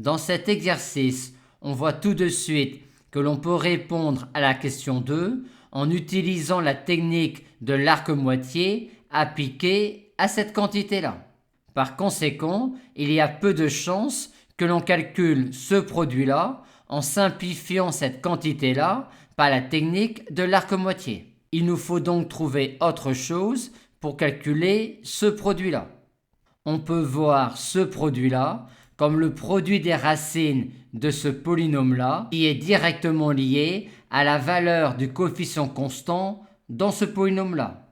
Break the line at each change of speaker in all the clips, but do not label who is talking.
Dans cet exercice, on voit tout de suite que l'on peut répondre à la question 2 en utilisant la technique de l'arc-moitié appliquée à cette quantité-là. Par conséquent, il y a peu de chances que l'on calcule ce produit-là en simplifiant cette quantité-là par la technique de l'arc-moitié. Il nous faut donc trouver autre chose pour calculer ce produit-là. On peut voir ce produit-là comme le produit des racines de ce polynôme-là qui est directement lié à la valeur du coefficient constant dans ce polynôme-là.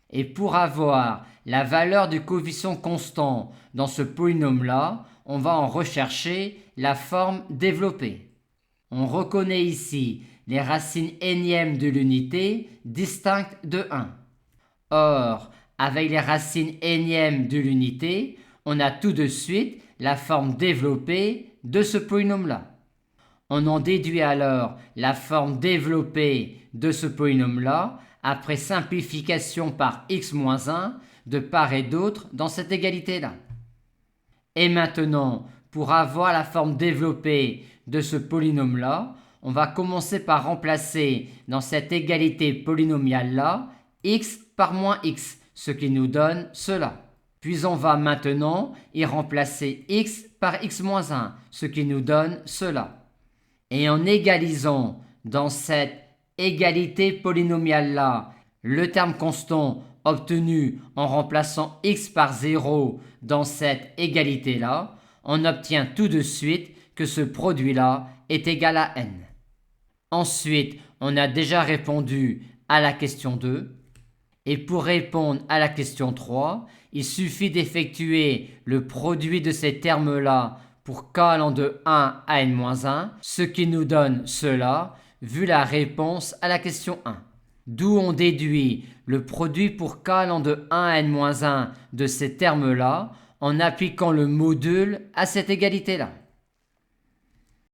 Et pour avoir la valeur du coefficient constant dans ce polynôme-là, on va en rechercher la forme développée. On reconnaît ici les racines énièmes de l'unité distinctes de 1. Or, avec les racines énièmes de l'unité, on a tout de suite la forme développée de ce polynôme-là. On en déduit alors la forme développée de ce polynôme-là après simplification par x-1 de part et d'autre dans cette égalité-là. Et maintenant, pour avoir la forme développée de ce polynôme-là, on va commencer par remplacer dans cette égalité polynomiale-là x par moins x, ce qui nous donne cela. Puis on va maintenant y remplacer x par x-1, ce qui nous donne cela. Et en égalisant dans cette égalité polynomiale-là le terme constant obtenu en remplaçant x par 0 dans cette égalité-là, on obtient tout de suite que ce produit-là est égal à n. Ensuite, on a déjà répondu à la question 2. Et pour répondre à la question 3, il suffit d'effectuer le produit de ces termes-là pour k allant de 1 à n-1, ce qui nous donne cela, vu la réponse à la question 1. D'où on déduit le produit pour k allant de 1 à n-1 de ces termes-là en appliquant le module à cette égalité-là.